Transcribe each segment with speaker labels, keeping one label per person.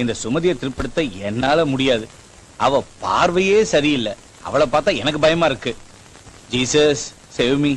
Speaker 1: இந்த சுமதியை திருப்படுத்த என்னால முடியாது. அவ பார்வையே சரியில்லை. அவளை பார்த்தா எனக்கு பயமா இருக்கு. Jesus save me.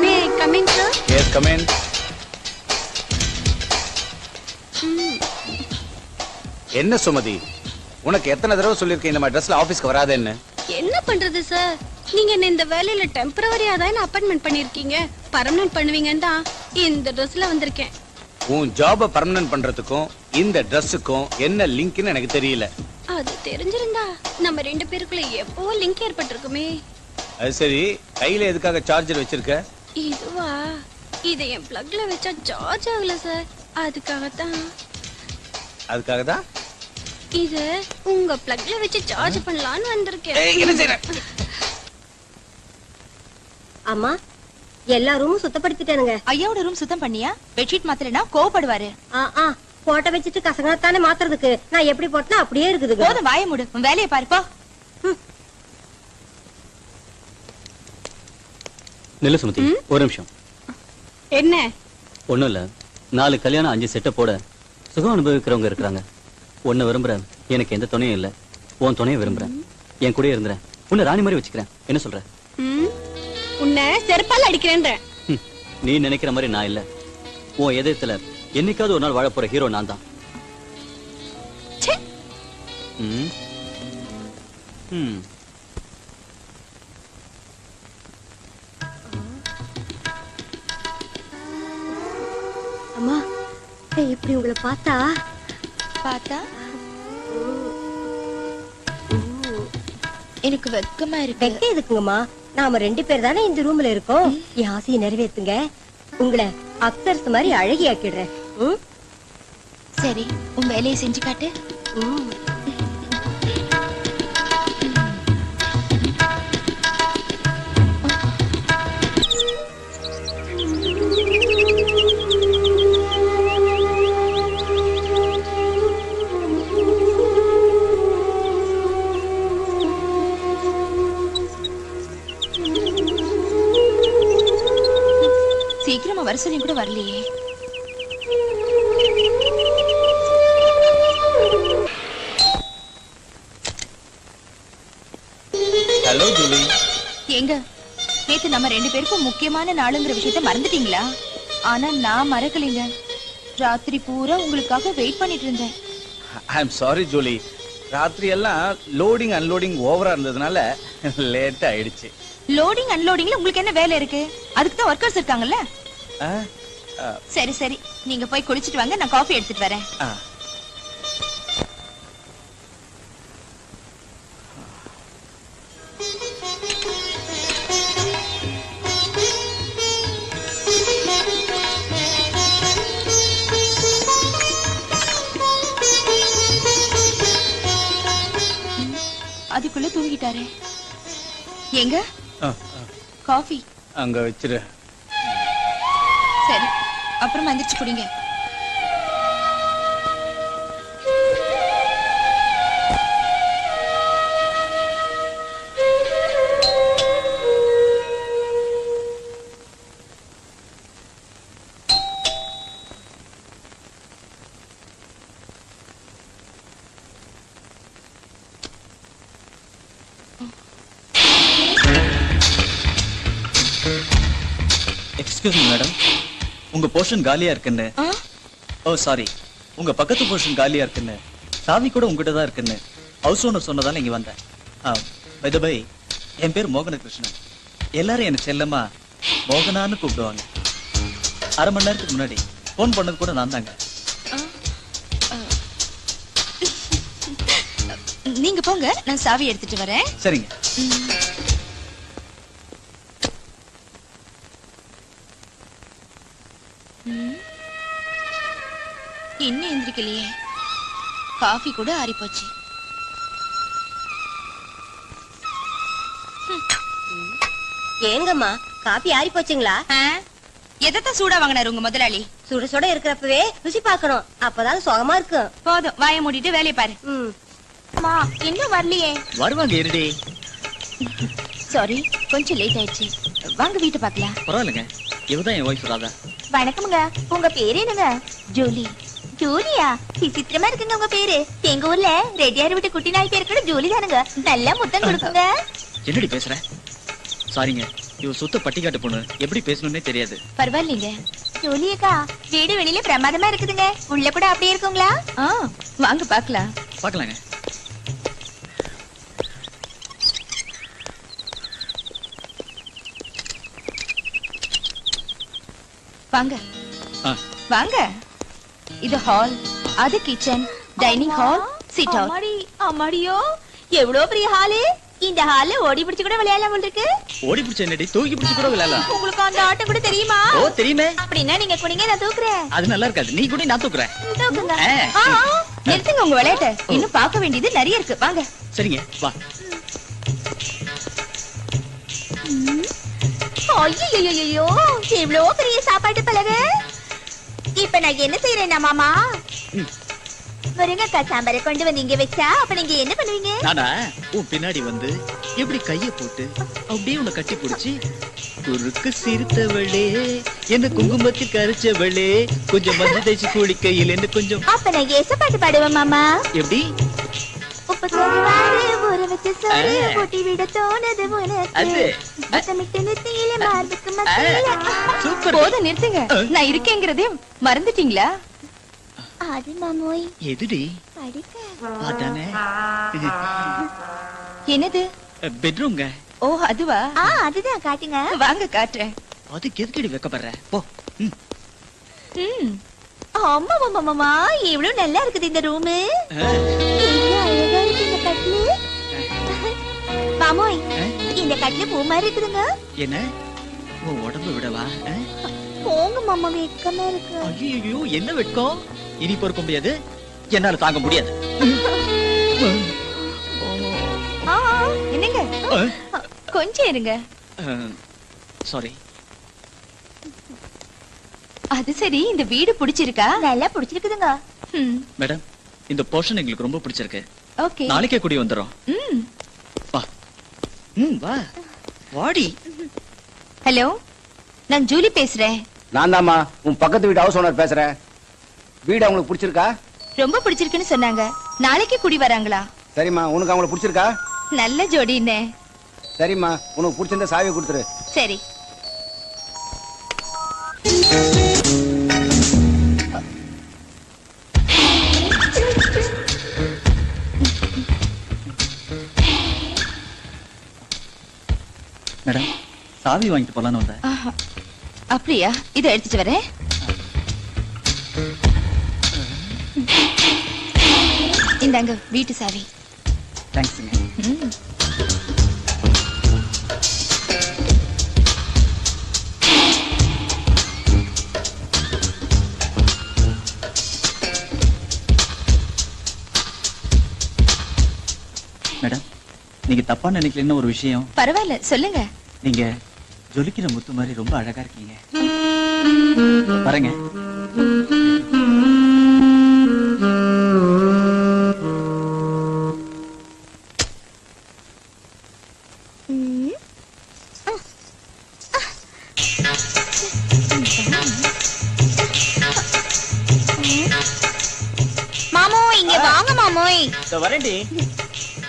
Speaker 2: May I come in, sir?
Speaker 1: Yes, come in. என்ன சுமதி, உனக்கு எத்தனை தடவை சொல்லிருக்கேன் இந்த மாதிரி ட்ரெஸ்ல ஆபீஸ்க்கு வராதேன்னு?
Speaker 2: என்ன பண்றது சார், நீங்க என்ன இந்த வேலையில டெம்பரவரியா தான் அப்பாயின்மெண்ட் பண்ணிருக்கீங்க. பர்மனன்ட் பண்ணுவீங்கன்னு தான் இந்த ட்ரெஸ்ல வந்திருக்கேன்.
Speaker 1: உன் ஜாப பர்மனன்ட் பண்றதுக்கும் இந்த ட்ரெஸ்ஸுக்கும் என்ன லிங்க்னு எனக்கு தெரியல.
Speaker 2: அது தெரிஞ்சிருந்தா நம்ம ரெண்டு பேருக்குள்ள எப்போ லிங்க் ஏற்பட்டிருக்குமே.
Speaker 1: அது சரி, கையில எதுக்காக சார்ஜர் வச்சிருக்க?
Speaker 2: இதுவா, இதை என் பிளக்ல வச்சா சார்ஜ் ஆகல சார், அதுக்காகத்தான்.
Speaker 1: அதுக்காகதான்
Speaker 2: இத உங்க பிளக்ல வச்சு சார்ஜ் பண்ணலாம்னு வந்திருக்கேன்.
Speaker 1: என்ன செய்றேன்?
Speaker 3: அம்மா, எல்லா ரூமும் சுத்தப்படுத்திட்டேனுங்க.
Speaker 4: ஐயாவோட ரூம் சுத்தம் பண்ணியா? பெட்ஷீட் மாத்தலனா கோவப்படுவாரு.
Speaker 3: போட்ட வச்சுட்டு கசங்கத்தானே மாத்துறதுக்கு நான் எப்படி போட்டா அப்படியே இருக்குது.
Speaker 4: போதும், வாய மூடு, உன் வேலையை பாருப்பா.
Speaker 5: நில்லு சுமதி, ஒரு நிமிஷம்.
Speaker 2: என்ன?
Speaker 5: ஒண்ணும் இல்ல, 4 கல்யாணம் 5 செட்டை போட சுகம் அனுபவிக்கிறவங்க இருக்கிறாங்க. உன்னை விரும்புறேன், எனக்கு எந்த துணையும் இல்ல. உன் துணையை விரும்புறேன், என் கூட இருந்துறேன், உன்னை ராணி மாதிரி வச்சுக்கிறேன். என்ன சொல்ற?
Speaker 2: உன்னை செருப்பால் அடிக்கிறேன்ற.
Speaker 5: நீ நினைக்கிற மாதிரி நான் இல்ல. உன் எதிர்த்துல என்னைக்காவது ஒரு நாள் வாழ போற ஹீரோ நான் தான்.
Speaker 3: அம்மா, இப்படி உங்களை பார்த்தா
Speaker 4: எனக்கு வெக்கமா இருக்கு.
Speaker 3: வெக்க எதுக்குங்கம்மா? நாம 2 பேர் தானே இந்த ரூம்ல இருக்கோம். என் ஆசையை நிறைவேத்துங்க. உங்களை அக்டர்ஸ் மாதிரி அழகியாக்கிடுறேன்.
Speaker 4: சரி, உன் வேலையை செஞ்சு காட்டு. சீக்கிரமா வர சொல்லி கூட வரலையே.
Speaker 1: Hello Julie.
Speaker 4: எங்க நேத்து நம்ம 2 பேருக்கும் முக்கியமான நாளுங்கிற விஷயத்தை மறந்துட்டீங்களா? ஆனா நான் மறக்கலைங்க. ராத்திரி பூரா உங்களுக்காக வெயிட் பண்ணிட்டு இருந்தேன்.
Speaker 1: ஐ அம் சாரி ஜூலி, ராத்திரி எல்லாம் லோடிங் அன்லோடிங் ஓவரா இருந்ததுனால லேட் ஆயிடுச்சு.
Speaker 4: லோடிங் அன்லோடிங்ல உங்களுக்கு என்ன வேலை இருக்கு? அதுக்கு தான் வர்க்கர்ஸ் இருக்காங்கல்ல. சரி சரி, நீங்க போய் குளிச்சிட்டு வாங்க, நான் காஃபி எடுத்துட்டு வரேன். அதுக்குள்ள தூங்கிட்டாரே. எங்க காஃபி?
Speaker 1: அங்க வச்சிரு.
Speaker 4: சரி, அப்புறமா எந்திரிச்சு குடிங்க.
Speaker 6: எக்ஸ்கியூஸ் மீ மேடம், உங்க போர்ஷன் காலியா இருக்குன்னு. ஓ சாரி, உங்க பக்கத்து போர்ஷன் காலியா இருக்குன்னு, சாவி கூட உங்ககிட்ட தான் இருக்குன்னு ஹவுஸ் ஓனர் சொன்னதால இங்க வந்தேன். பை தி பை, என் பேர் மோகன கிருஷ்ணன். எல்லாரும் என்ன செல்லமா மோகனான்னு கூப்பிடுவாங்க. அரை மணி நேரத்துக்கு முன்னாடி போன் பண்ணது கூட நான் தாங்க.
Speaker 4: நீங்க போங்க, நான் சாவி எடுத்துட்டு வரேன்.
Speaker 6: சரிங்க.
Speaker 4: இன்னும் எந்திரிக்கலையே. காஃபி கூட ஆறி போச்சு.
Speaker 3: ஏங்கம்மா, காபி ஆறி போச்சுங்களா?
Speaker 4: எதத்தான் சூடா வாங்கினாரு உங்க முதலாளி?
Speaker 3: சுட சுட இருக்கிறப்பவே ருசி பார்க்கணும், அப்பதான் சுகமா இருக்கும்.
Speaker 4: போதும், வாயை மூடிட்டு வேலையை பாரு. அம்மா, இன்னும் வரலையே.
Speaker 6: வருவாங்க இருடி.
Speaker 4: சாரி, கொஞ்சம் லேட் ஆயிடுச்சு. வாங்க வீட்டு பார்க்கலாம்.
Speaker 6: பரவாயில்லைங்க, இவதான் என் ஒய்ஃப் ராதா.
Speaker 4: வணக்கம்ங்க. உங்க பேரு என்னங்க? ஜூலி. ஜூலியா? விசித்திரமா இருக்குங்க உங்க பேரு. எங்க ஊர்ல ரெட்டியார் விட்டு குட்டி நாய் பேரு கூட ஜூலி தானுங்க. நல்லா முத்தம் கொடுக்குங்க.
Speaker 6: என்னடி பேசுற? சாரிங்க, இவ சுத்த பட்டிக்காட்டு பொண்ணு, எப்படி பேசணும்னே தெரியாது.
Speaker 4: பரவாயில்லைங்க. ஜூலியக்கா, வீடு வெளியில பிரமாதமா இருக்குதுங்க. உள்ள கூட அப்படியே இருக்குங்களா? வாங்க பாக்கலாம்.
Speaker 6: பாக்கலாங்க.
Speaker 4: வாங்க வாங்க. இது ஹால், அது kitchen, dining hall, sit out. அம்மாடி அம்மாடியோ, எவ்வளவு பெரிய ஹாலு. இந்த ஹால்ல ஓடி பிடிச்சு கூட விளையாடலாம் போல இருக்கு.
Speaker 6: ஓடி பிடிச்ச என்னடி, தூக்கி பிடிச்சு கூட விளையாடலாம்.
Speaker 4: உங்களுக்கு அந்த ஆட்டம் கூட தெரியுமா?
Speaker 6: ஓ தெரியுமே.
Speaker 4: அப்படின்னா நீங்க குடிங்க, நான் தூக்குறேன்.
Speaker 6: அது நல்லா இருக்காது, நீ கூட நான் தூக்குறேன்.
Speaker 4: தூக்குங்க. நிறுத்துங்க உங்க விளையாட்ட. இன்னும் பார்க்க வேண்டியது நிறைய இருக்கு. வாங்க.
Speaker 6: சரிங்க, வா.
Speaker 4: ஐயோ, எவ்வளவு பெரிய சாப்பாட்டு பலகை. இப்ப நான் என்ன செய்யறேன்னா மாமா, முருங்கக்காய் சாம்பாரை கொண்டு வந்து இங்க வச்சா அப்ப நீங்க என்ன பண்ணுவீங்க?
Speaker 6: நானா உன் பின்னாடி வந்து எப்படி கைய போட்டு அப்படியே உன்னை கட்டி பிடிச்சி, குறுக்கு சிரித்தவளே, என்ன குங்குமத்தில் கரைச்சவளே, கொஞ்சம் மஞ்சள் தேய்ச்சி குளிக்கையில் என்ன கொஞ்சம்.
Speaker 4: அப்ப நான் ஏச பாட்டு பாடுவேன் மாமா.
Speaker 6: எப்படி?
Speaker 4: உப்பு சொல்லுவாரு, ஊற வச்சு சொல்லி கூட்டி விட தோணுது உனக்கு. முத்தமிட்டு நெத்தியில மார்புக்கு மத்தியில.
Speaker 6: சூப்பர்.
Speaker 4: போதும் நிறுத்துங்க. நான் இருக்கேங்கிறதே மறந்துட்டீங்களா? அது மாமோய்.
Speaker 6: எதுடி?
Speaker 4: படிக்க.
Speaker 6: அதானே.
Speaker 4: என்னது?
Speaker 6: பெட்ரூம்ங்க.
Speaker 4: ஓ அதுவா? அதுதான் காட்டுங்க. வாங்க காட்டுறேன்.
Speaker 6: அதுக்கு எதுக்கடி வெக்கப்படுற? போ.
Speaker 4: ஆமா மாமா மாமா, எவ்வளவு நல்லா இருக்குது இந்த ரூமு. அழகா இருக்கு இந்த கட்டிலு. மாமோய், இந்த கட்டிலு பூ மாதிரி இருக்குதுங்க.
Speaker 6: என்ன உன் உடம்பு விடவா?
Speaker 4: போங்க மாமா, வெக்கமா இருக்கு.
Speaker 6: ஐயோ, என்ன வெட்கம். இனி பொறுக்க முடியாது, என்னால தாங்க முடியாது.
Speaker 4: என்னங்க, கொஞ்சம் இருங்க.
Speaker 6: சாரி. அது
Speaker 4: சரி, இந்த வீடு பிடிச்சிருக்கா? நல்லா பிடிச்சிருக்குதுங்க.
Speaker 6: மேடம், இந்த போர்ஷன் எங்களுக்கு ரொம்ப பிடிச்சிருக்கு.
Speaker 4: ஓகே,
Speaker 6: நாளைக்கே கூடி வந்துரும். வா. வா. வாடி.
Speaker 4: ஹலோ, நான் ஜூலி பேசுறேன்.
Speaker 7: நான் தாமா உன் பக்கத்து வீட்டு ஹவுஸ் ஓனர் பேசுறேன். வீடு அவங்களுக்கு பிடிச்சிருக்கா?
Speaker 4: ரொம்ப பிடிச்சிருக்குன்னு சொன்னாங்க. நாளைக்கு குடி வராங்களா?
Speaker 7: சரிம்மா, உனக்கு அவங்களுக்கு பிடிச்சிருக்கா?
Speaker 4: நல்ல ஜோடினே.
Speaker 7: சரிம்மா, உனக்கு பிடிச்சிருந்தா சாவியை கொடுத்துரு.
Speaker 4: சரி.
Speaker 6: மேடம், சாவி வாங்கிட்டு போலான்னு வந்தேன்.
Speaker 4: அப்படியா? இதை எடுத்துட்டு வரேன். இந்தாங்க வீட்டு சாவி.
Speaker 6: தேங்க்ஸ்ங்க. மேடம், நீங்க தப்பா நினைக்கலன்னு ஒரு விஷயம்.
Speaker 4: பரவாயில்ல, சொல்லுங்க.
Speaker 6: நீங்க ஜொலிக்கிற முத்து மாதிரி ரொம்ப அழகா இருக்கீங்க. வரேங்க.
Speaker 2: மாமோ, இங்க வாங்க மாமோய்.
Speaker 6: வரேன்டி.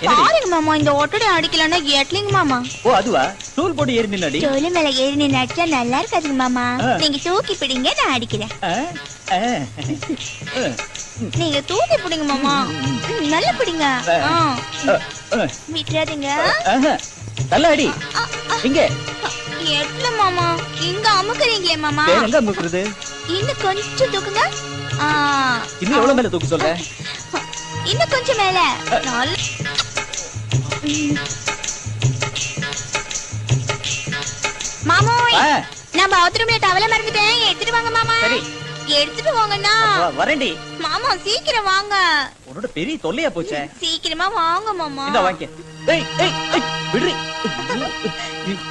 Speaker 2: பாருங்க மாமா, இந்த ஒட்டடை அடிக்கலன்னா எட்லிங்க மாமா.
Speaker 6: ஓ அதுவா? டூல் போட்டு ஏறி நின்னாடி.
Speaker 4: ஜோலி மேல ஏறி நின்னாச்சா நல்லா இருக்காதுங்க மாமா. நீங்க தூக்கி பிடிங்க, நான் அடிக்கிறேன்.
Speaker 2: நீங்க தூக்கி பிடிங்க மாமா. நல்லா பிடிங்க.
Speaker 4: விட்டுறாதீங்க.
Speaker 6: நல்லா அடி. இங்க
Speaker 2: எட்ல மாமா, இங்க அமுக்குறீங்களே மாமா.
Speaker 6: வேற எங்க அமுக்குறது?
Speaker 2: இன்னும் கொஞ்சம் தூக்குங்க.
Speaker 6: இன்னும் எவ்வளவு மேல தூக்க சொல்ற?
Speaker 2: இன்னும் கொஞ்சம் மேல. மாமோய், நான் பாத்ரூம்ல டவல மறந்துட்டேன். எடுத்துட்டு வாங்க மாமா.
Speaker 6: சரி,
Speaker 2: எடுத்துட்டு வாங்கண்ணா.
Speaker 6: வரேன்டி.
Speaker 2: மாமா சீக்கிரம் வாங்க.
Speaker 6: உன்னோட பெரிய தொல்லையா போச்சே.
Speaker 2: சீக்கிரமா வாங்க மாமா.
Speaker 6: இந்த வாங்க. ஏய் ஏய் ஏய், விடுறி.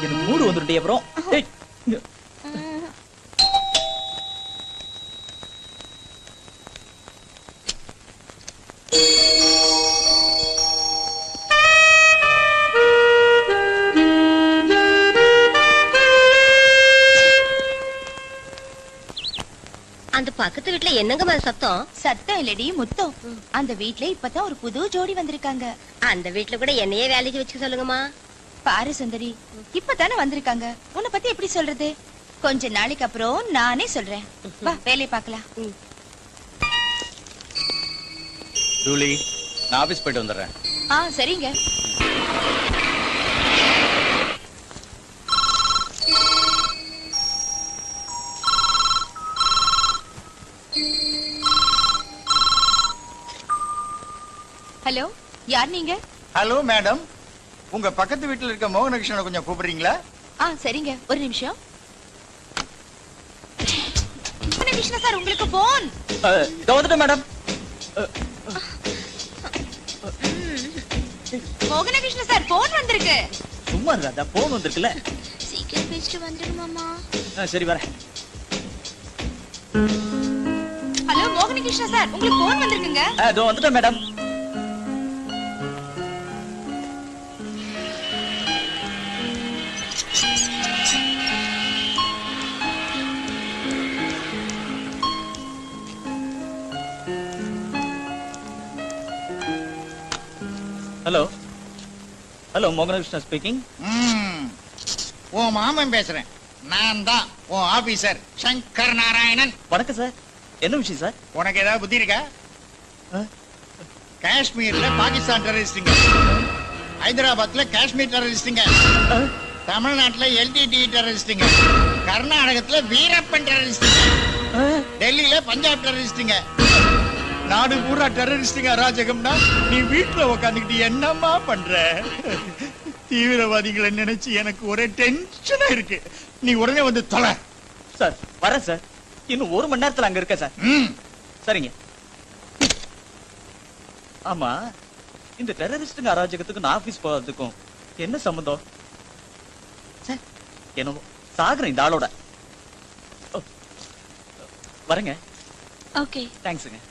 Speaker 6: எனக்கு மூடு வந்துட்டே அப்புறம். ஏய்.
Speaker 3: அந்த பக்கத்து வீட்டுல என்னங்கம்மா சத்தம்?
Speaker 4: சத்தம் இல்லடி முத்தம். அந்த வீட்ல இப்பதான் ஒரு புது ஜோடி வந்திருக்காங்க.
Speaker 3: அந்த வீட்டுல கூட என்னையே வேலைக்கு வச்சுக்க சொல்லுங்கம்மா.
Speaker 4: பாரு சுந்தரி, இப்பதானே வந்திருக்காங்க. உன்னை பத்தி எப்படி சொல்றது? கொஞ்ச நாளைக்கு அப்புறம் நானே சொல்றேன். வா வேலையை பார்க்கலாம்.
Speaker 1: ஜூலி, நான் ஆபீஸ் போயிட்டு வந்துடுறேன்.
Speaker 4: சரிங்க. ஹலோ, யார் நீங்க?
Speaker 8: ஹலோ மேடம், உங்க பக்கத்து வீட்டுல இருக்க மோகனகிருஷ்ணனை கொஞ்சம் கூப்பிடுறீங்களா?
Speaker 4: சரிங்க, ஒரு நிமிஷம். மோகனகிருஷ்ண சார், உங்களுக்கு போன்.
Speaker 6: இதோ வந்துட்டேன் மேடம்.
Speaker 4: மோகனகிருஷ்ண சார், போன் வந்திருக்கு.
Speaker 6: சும்மா இருந்தா போன் வந்திருக்குல்ல.
Speaker 2: சீக்கிரம் பேசிட்டு வந்துடுங்க மாமா.
Speaker 6: சரி வரேன்.
Speaker 4: ஹலோ மோகனகிருஷ்ண சார், உங்களுக்கு போன் வந்திருக்குங்க.
Speaker 6: இதோ வந்துட்டேன் madam. Hello hello, Mohanakrishna speaking.
Speaker 8: உன் மாமன் பேசுறேன். நான் தான் உன் ஆபீசர் சங்கர் நாராயணன்.
Speaker 6: வணக்கம் சார். என்ன விஷயம் சார்?
Speaker 8: உனக்கு ஏதாவது புத்தி இருக்கா? காஷ்மீர்ல பாகிஸ்தான் டெரரிஸ்டுங்க, ஹைதராபாத்ல காஷ்மீர் டெரரிஸ்டுங்க, தமிழ்நாட்டுல எல்டிடி டெரரிஸ்டுங்க, கர்நாடகத்துல வீரப்பன் டெரரிஸ்டுங்க, டெல்லியில பஞ்சாப் டெரரிஸ்டுங்க. நாடு பூரா டெரரிஸ்டுங்க அராஜகம்னா நீ வீட்டுல உக்காந்துக்கிட்டு என்னம்மா பண்ற? தீவிரவாதிகளை நினைச்சு எனக்கு ஒரே டென்ஷனா இருக்கு. நீ உடனே வந்து தொலை.
Speaker 6: சார் வரேன் சார். இன்னும் 1 மணி நேரத்துல அங்க இருக்க சார். சரிங்க. ஆமா, இந்த டெரரிஸ்டுங்க அராஜகத்துக்கும் நான் ஆபீஸ் போறதுக்கும் என்ன சம்பந்தம்? சார் என்னவோ சாகுறேன் இந்த ஆளோட. வரேங்க.
Speaker 2: ஓகே,
Speaker 6: தேங்க்ஸுங்க.